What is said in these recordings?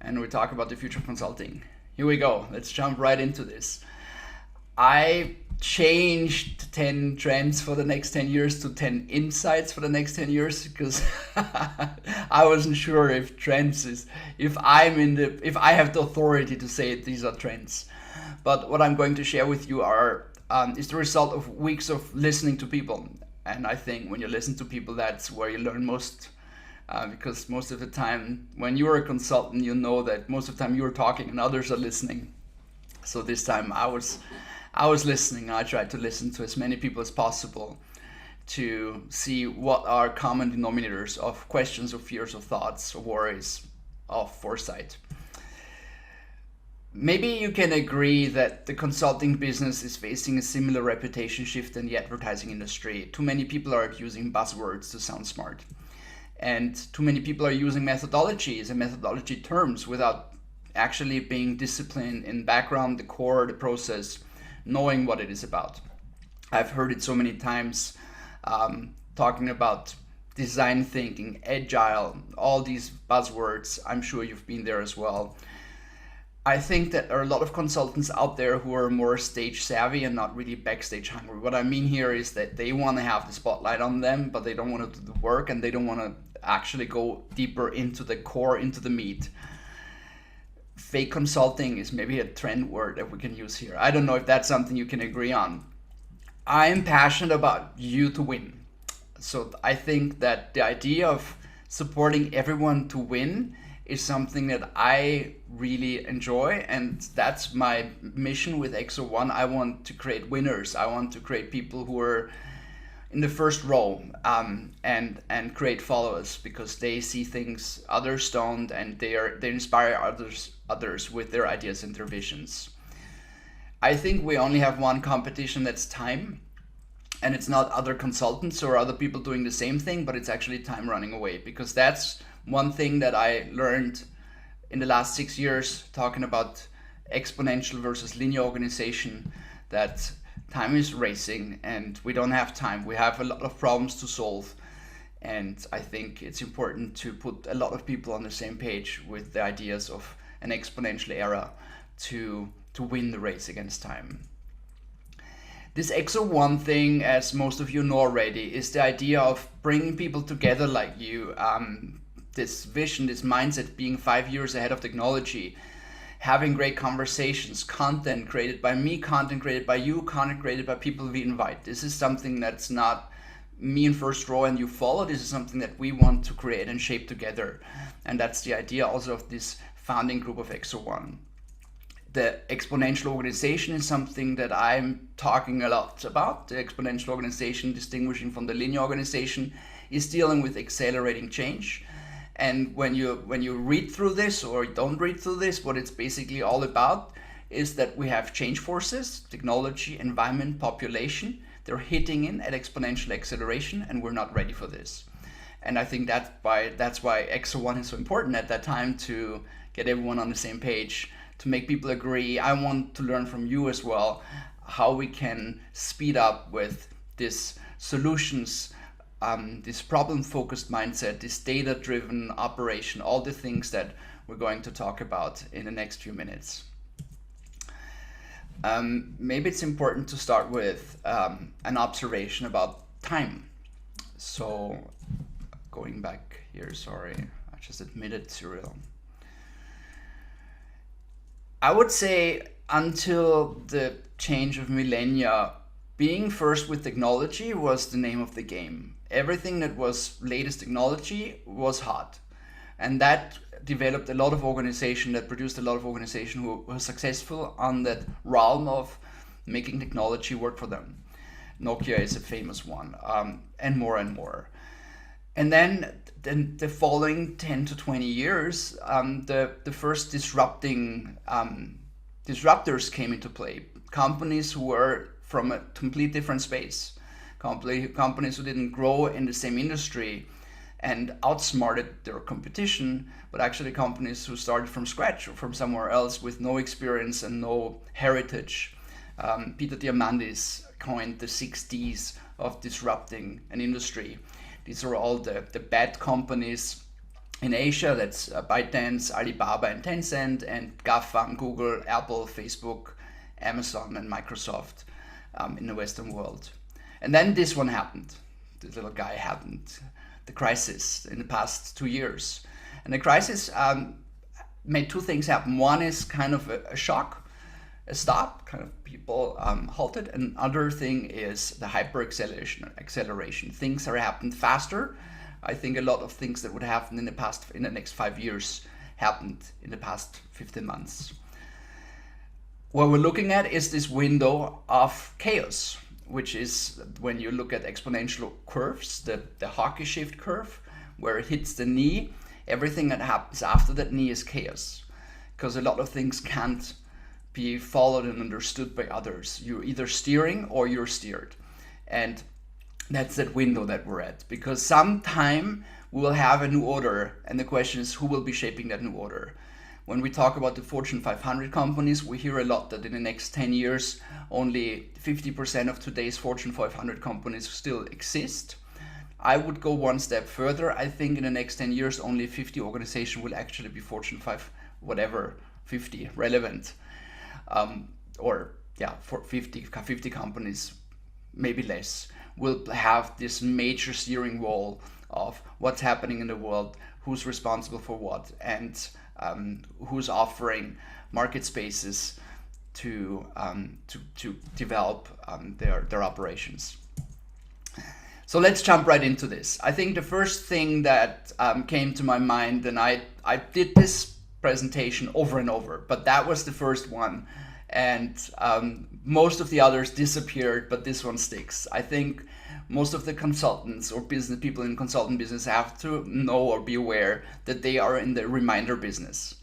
and we talk about the future of consulting. Here we go. Let's jump right into this. I changed 10 trends for the next 10 years to 10 insights for the next 10 years because I wasn't sure if trends is, if I have the authority to say these are trends. But what I'm going to share with you is the result of weeks of listening to people. And I think when you listen to people, that's where you learn most. Because most of the time, when you're a consultant, you know that most of the time you're talking and others are listening. So this time I was listening. I tried to listen to as many people as possible to see what are common denominators of questions, of fears, of thoughts, of worries, of foresight. Maybe you can agree that the consulting business is facing a similar reputation shift in the advertising industry. Too many people are using buzzwords to sound smart. And too many people are using methodologies and methodology terms without actually being disciplined in background, the core, the process, knowing what it is about. I've heard it so many times talking about design thinking, agile, all these buzzwords. I'm sure you've been there as well. I think that there are a lot of consultants out there who are more stage savvy and not really backstage hungry. What I mean here is that they want to have the spotlight on them, but they don't want to do the work and they don't want to actually go deeper into the core, into the meat. Fake consulting is maybe a trend word that we can use here. I don't know if that's something you can agree on. I'm passionate about you to win. So I think that the idea of supporting everyone to win is something that I really enjoy, and that's my mission with exo-one. I want to create winners. I want to create people who are in the first row and create followers because they see things others don't, and they inspire others with their ideas and their visions. I think we only have one competition, that's time. And it's not other consultants or other people doing the same thing, but it's actually time running away, because that's one thing that I learned in the last 6 years talking about exponential versus linear organization, that time is racing and we don't have time. We have a lot of problems to solve. And I think it's important to put a lot of people on the same page with the ideas of an exponential era to win the race against time. This exo-one thing, as most of you know already, is the idea of bringing people together like you. This vision, this mindset, being 5 years ahead of technology, having great conversations, content created by me, content created by you, content created by people we invite. This is something that's not me in first row and you follow. This is something that we want to create and shape together. And that's the idea also of this founding group of exo-one. The exponential organization is something that I'm talking a lot about. The exponential organization, distinguishing from the linear organization, is dealing with accelerating change. And when you read through this or don't read through this, what it's basically all about is that we have change forces, technology, environment, population. They're hitting in at exponential acceleration, and we're not ready for this. And I think that's why exo-one is so important at that time, to get everyone on the same page, to make people agree. I want to learn from you as well how we can speed up with this solutions, this problem-focused mindset, this data-driven operation, all the things that we're going to talk about in the next few minutes. Maybe it's important to start with an observation about time. So going back here, sorry, I just admitted Cyril. I would say until the change of millennia, being first with technology was the name of the game. Everything that was latest technology was hot. And that developed a lot of organization, that produced a lot of organization who were successful on that realm of making technology work for them. Nokia is a famous one, and more and more. And then the following 10 to 20 years, the first disruptors came into play. Companies who were from a complete different space. Companies who didn't grow in the same industry and outsmarted their competition, but actually companies who started from scratch or from somewhere else with no experience and no heritage. Peter Diamandis coined the 6 Ds of disrupting an industry. These are all the bad companies In Asia, that's ByteDance, Alibaba, and Tencent, and GAFAM, Google, Apple, Facebook, Amazon, and Microsoft in the Western world. And then this one happened. This little guy happened. The crisis in the past 2 years. And the crisis made two things happen. One is kind of a shock, a stop, kind of people halted. And other thing is the hyper acceleration. Things are happening faster. I think a lot of things that would happen in the next 5 years happened in the past 15 months. What we're looking at is this window of chaos, which is when you look at exponential curves, the hockey shift curve, where it hits the knee, everything that happens after that knee is chaos, because a lot of things can't be followed and understood by others. You're either steering or you're steered. And that's that window that we're at, because sometime we will have a new order, and the question is who will be shaping that new order. When we talk about the Fortune 500 companies, we hear a lot that in the next 10 years, only 50% of today's Fortune 500 companies still exist. I would go one step further. I think in the next 10 years, only 50 organizations will actually be Fortune 50 relevant. For 50 companies, maybe less, will have this major steering wall of what's happening in the world, who's responsible for what, and who's offering market spaces to develop their operations. So let's jump right into this. I think the first thing that came to my mind, and I did this presentation over and over, but that was the first one, and most of the others disappeared, but this one sticks. I think most of the consultants or business people in consultant business have to know or be aware that they are in the reminder business.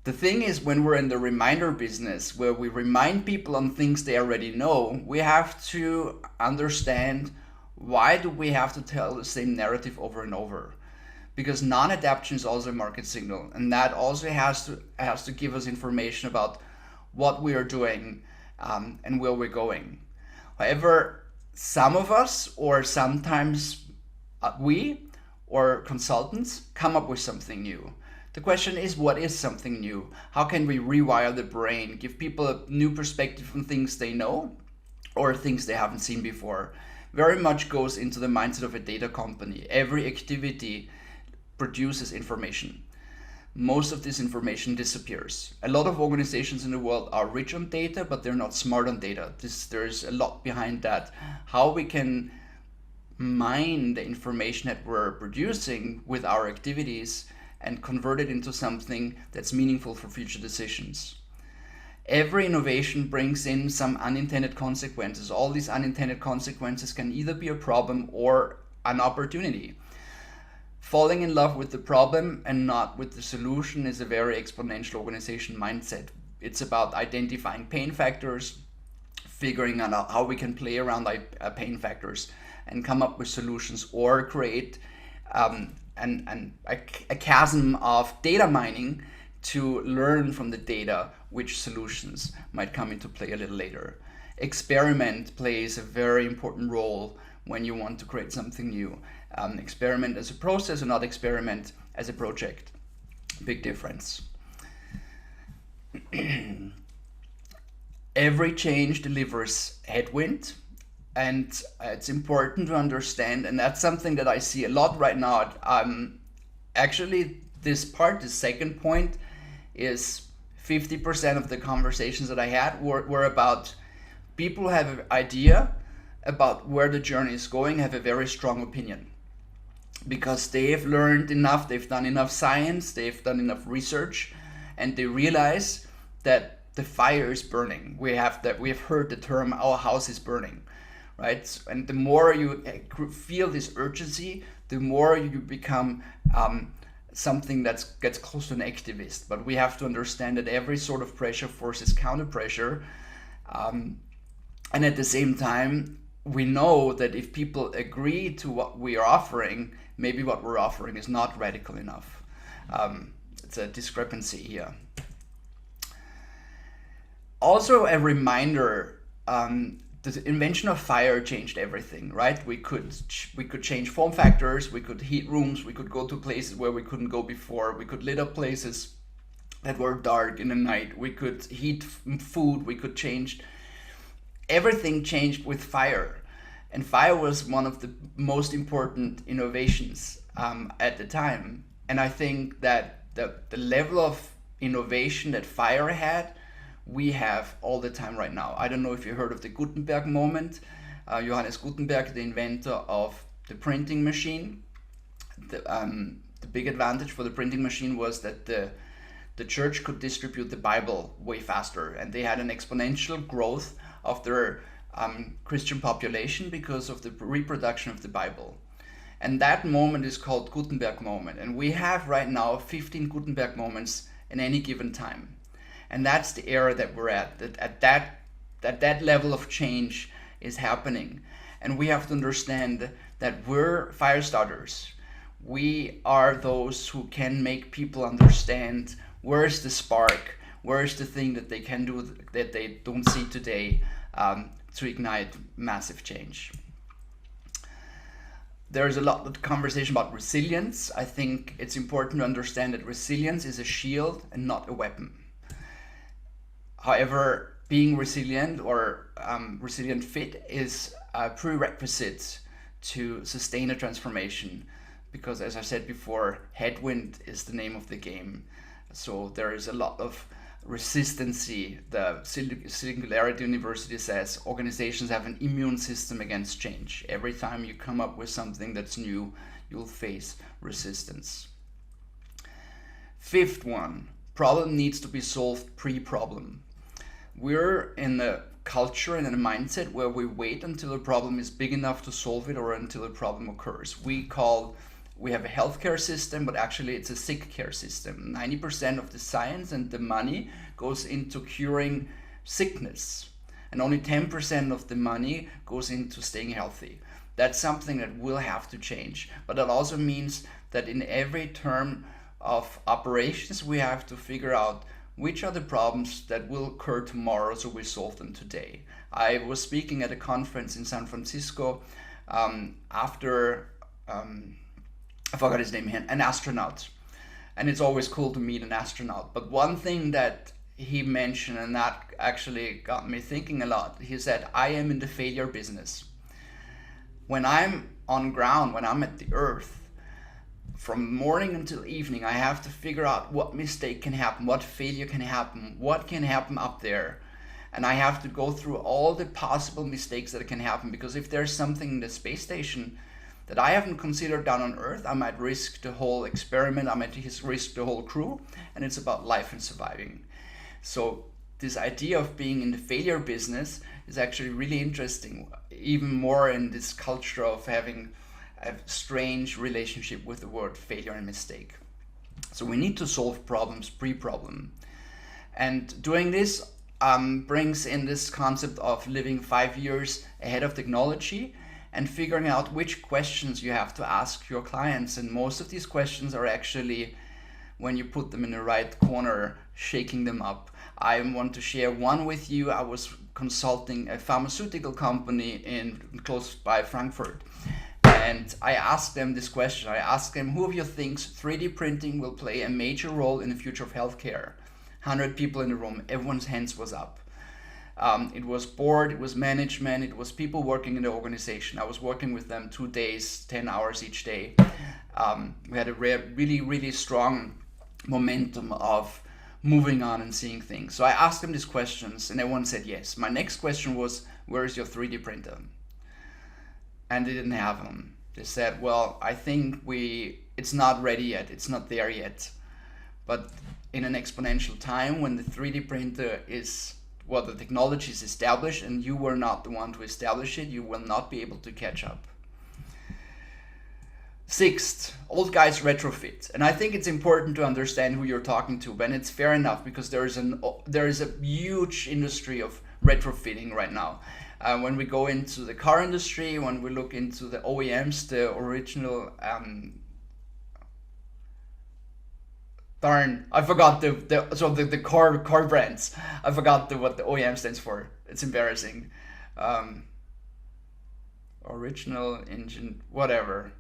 The thing is, when we're in the reminder business, where we remind people on things they already know, we have to understand, why do we have to tell the same narrative over and over? Because non-adaptation is also a market signal, and that also has to give us information about what we are doing and where we're going. However, some of us, or sometimes we or consultants, come up with something new. The question is, what is something new? How can we rewire the brain, give people a new perspective on things they know or things they haven't seen before? Very much goes into the mindset of a data company. Every activity produces information. Most of this information disappears. A lot of organizations in the world are rich on data, but they're not smart on data. There's a lot behind that. How we can mine the information that we're producing with our activities and convert it into something that's meaningful for future decisions. Every innovation brings in some unintended consequences. All these unintended consequences can either be a problem or an opportunity. Falling in love with the problem and not with the solution is a very exponential organization mindset. It's about identifying pain factors, figuring out how we can play around pain factors and come up with solutions, or create a chasm of data mining to learn from the data which solutions might come into play a little later. Experiment plays a very important role when you want to create something new. Experiment as a process and not experiment as a project. Big difference. Every change delivers headwind, and it's important to understand, and that's something that I see a lot right now. Actually, the second point, is 50% of the conversations that I had were about people who have an idea about where the journey is going, have a very strong opinion. Because they have learned enough, they've done enough science, they've done enough research, and they realize that the fire is burning. We have heard the term, our house is burning, right? And the more you feel this urgency, the more you become something that gets close to an activist. But we have to understand that every sort of pressure forces counter pressure. And at the same time, we know that if people agree to what we are offering, maybe what we're offering is not radical enough. It's a discrepancy here. Also, a reminder, the invention of fire changed everything, right? We could change form factors, we could heat rooms, we could go to places where we couldn't go before, we could lit up places that were dark in the night, we could heat food, we could change. Everything changed with fire. And fire was one of the most important innovations at the time. And I think that the level of innovation that fire had, we have all the time right now. I don't know if you heard of the Gutenberg moment. Johannes Gutenberg, the inventor of the printing machine. The big advantage for the printing machine was that the church could distribute the Bible way faster, and they had an exponential growth of their Christian population because of the reproduction of the Bible. And that moment is called Gutenberg moment. And we have right now 15 Gutenberg moments in any given time. And that's the era that we're at, that level of change is happening. And we have to understand that we're Firestarters. We are those who can make people understand where's the spark, where's the thing that they can do that they don't see today, to ignite massive change. There's a lot of conversation about resilience. I think it's important to understand that resilience is a shield and not a weapon. However, being resilient or resilient fit is a prerequisite to sustain a transformation, because as I said before, headwind is the name of the game. So there is a lot of resistancy. The Singularity University says organizations have an immune system against change. Every time you come up with something that's new, you'll face resistance. Fifth one, problem needs to be solved pre-problem. We're in a culture and in a mindset where we wait until a problem is big enough to solve it or until a problem occurs. We have a healthcare system, but actually it's a sick care system. 90% of the science and the money goes into curing sickness, and only 10% of the money goes into staying healthy. That's something that will have to change. But that also means that in every term of operations, we have to figure out which are the problems that will occur tomorrow, so we solve them today. I was speaking at a conference in San Francisco after I forgot his name here, an astronaut. And it's always cool to meet an astronaut. But one thing that he mentioned, and that actually got me thinking a lot, he said, I am in the failure business. When I'm on ground, when I'm at the earth, from morning until evening, I have to figure out what mistake can happen, what failure can happen, what can happen up there. And I have to go through all the possible mistakes that can happen, because if there's something in the space station that I haven't considered down on Earth, I might risk the whole experiment, I might risk the whole crew, and it's about life and surviving. So this idea of being in the failure business is actually really interesting, even more in this culture of having a strange relationship with the word failure and mistake. So we need to solve problems pre-problem. And doing this brings in this concept of living 5 years ahead of technology, and figuring out which questions you have to ask your clients. And most of these questions are actually, when you put them in the right corner, shaking them up. I want to share one with you. I was consulting a pharmaceutical company in close by Frankfurt. And I asked them this question. I asked them, who of you thinks 3D printing will play a major role in the future of healthcare? 100 people in the room, everyone's hands was up. It was board, it was management, it was people working in the organization. I was working with them 2 days, 10 hours each day. We had a really, really strong momentum of moving on and seeing things. So I asked them these questions and everyone said yes. My next question was, where is your 3D printer? And they didn't have them. They said, well, I think it's not ready yet, it's not there yet. But in an exponential time, when the 3D printer is, well, the technology is established and you were not the one to establish it, you will not be able to catch up. Sixth, old guys retrofit. And I think it's important to understand who you're talking to, and it's fair enough because there is a huge industry of retrofitting right now. When we go into the car industry, when we look into the OEMs, the original I forgot the car brands. I forgot what the OEM stands for. It's embarrassing. Original engine, whatever.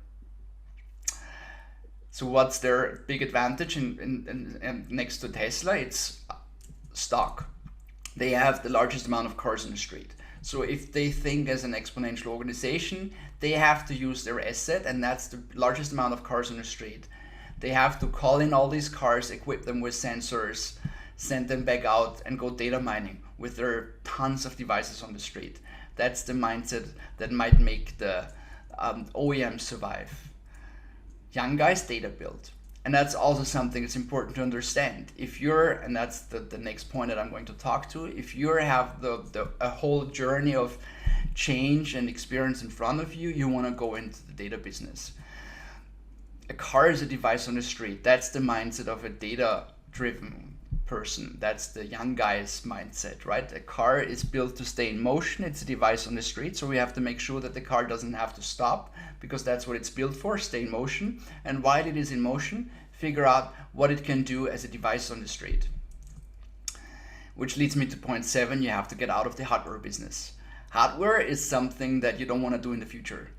So what's their big advantage in next to Tesla? It's stock. They have the largest amount of cars in the street. So if they think as an exponential organization, they have to use their asset, and that's the largest amount of cars on the street. They have to call in all these cars, equip them with sensors, send them back out, and go data mining with their tons of devices on the street. That's the mindset that might make the OEM survive. Young guys, data build. And that's also something that's important to understand. If you're, and that's the next point that I'm going to talk to, if you have a whole journey of change and experience in front of you, you want to go into the data business. A car is a device on the street. That's the mindset of a data-driven person. That's the young guy's mindset, right? A car is built to stay in motion. It's a device on the street, so we have to make sure that the car doesn't have to stop, because that's what it's built for, stay in motion. And while it is in motion, figure out what it can do as a device on the street. Which leads me to point 7, you have to get out of the hardware business. Hardware is something that you don't want to do in the future.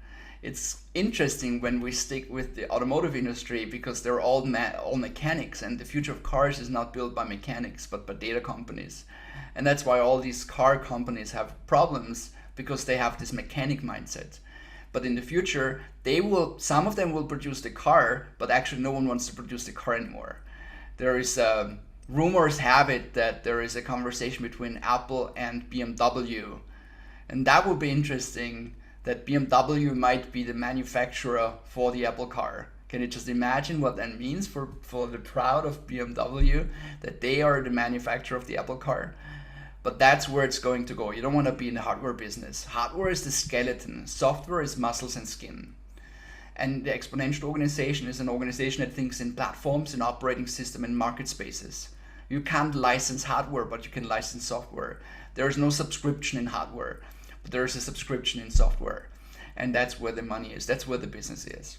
It's interesting when we stick with the automotive industry, because they're all mechanics, and the future of cars is not built by mechanics but by data companies. And that's why all these car companies have problems, because they have this mechanic mindset. But in the future, some of them will produce the car, but actually no one wants to produce the car anymore. There is rumors have it that there is a conversation between Apple and BMW, and that would be interesting, that BMW might be the manufacturer for the Apple car. Can you just imagine what that means for the crowd of BMW, that they are the manufacturer of the Apple car? But that's where it's going to go. You don't want to be in the hardware business. Hardware is the skeleton. Software is muscles and skin. And the Exponential organization is an organization that thinks in platforms, in operating system, and market spaces. You can't license hardware, but you can license software. There is no subscription in hardware, but there is a subscription in software. And that's where the money is. That's where the business is.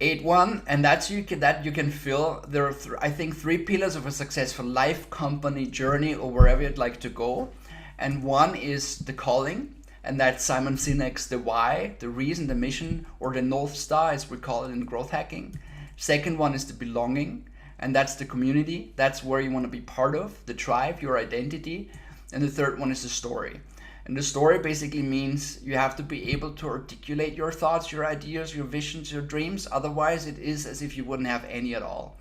8.1, and that you can fill. There are I think 3 pillars of a successful life, company, journey, or wherever you'd like to go. And one is the calling, and that's Simon Sinek's the why, the reason, the mission, or the North Star, as we call it in growth hacking. Second one is the belonging, and that's the community. That's where you want to be part of, the tribe, your identity. And the third one is the story. And the story basically means you have to be able to articulate your thoughts, your ideas, your visions, your dreams. Otherwise, it is as if you wouldn't have any at all.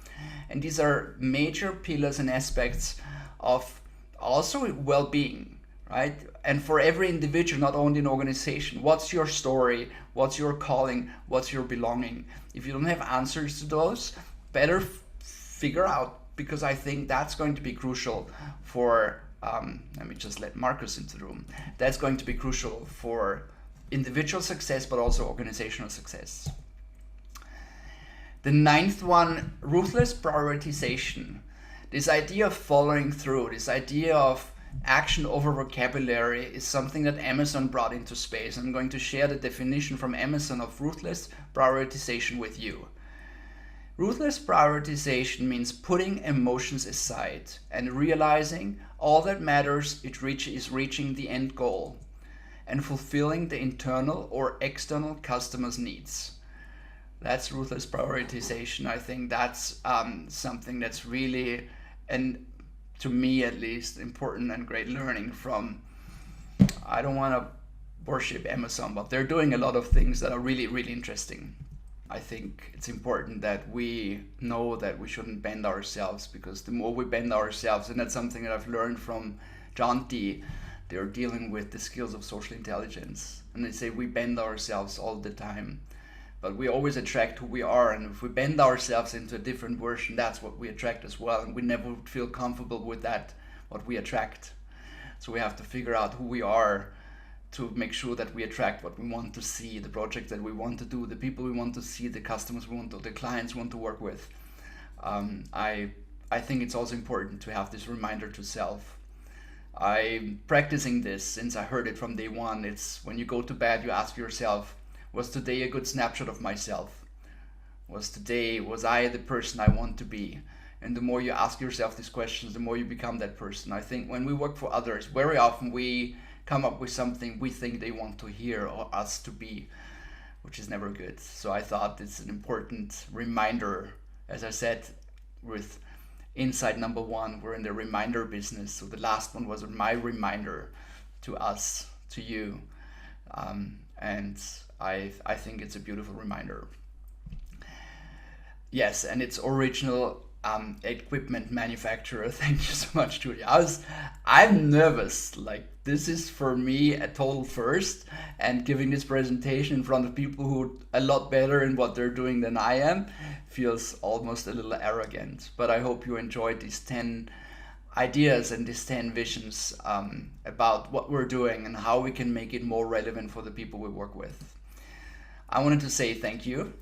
And these are major pillars and aspects of also well-being, right? And for every individual, not only an organization, what's your story? What's your calling? What's your belonging? If you don't have answers to those, better figure out, because I think that's going to be crucial for let me just let Marcus into the room. That's going to be crucial for individual success, but also organizational success. The 9th one, ruthless prioritization. This idea of following through, this idea of action over vocabulary is something that Amazon brought into space. I'm going to share the definition from Amazon of ruthless prioritization with you. Ruthless prioritization means putting emotions aside and realizing all that matters is reaching the end goal and fulfilling the internal or external customer's needs. That's ruthless prioritization. I think that's something that's really, and to me at least, important and great learning from, I don't want to worship Amazon, but they're doing a lot of things that are really, really interesting. I think it's important that we know that we shouldn't bend ourselves, because the more we bend ourselves, and that's something that I've learned from John T., they're dealing with the skills of social intelligence. And they say we bend ourselves all the time, but we always attract who we are. And if we bend ourselves into a different version, that's what we attract as well. And we never feel comfortable with that, what we attract. So we have to figure out who we are to make sure that we attract what we want to see, the projects that we want to do, the people we want to see, the customers we want to, the clients we want to work with. I think it's also important to have this reminder to self. I'm practicing this since I heard it from day one. It's when you go to bed, you ask yourself, was today a good snapshot of myself? Was I the person I want to be? And the more you ask yourself these questions, the more you become that person. I think when we work for others, very often we come up with something we think they want to hear or us to be, which is never good. So I thought it's an important reminder. As I said, with insight number 1, we're in the reminder business. So the last one was my reminder to us, to you. And I think it's a beautiful reminder. Yes, and it's original equipment manufacturer. Thank you so much, Julia. I'm nervous. Like, this is for me a total first, and giving this presentation in front of people who are a lot better in what they're doing than I am feels almost a little arrogant. But I hope you enjoyed these 10 ideas and these 10 visions about what we're doing and how we can make it more relevant for the people we work with. I wanted to say thank you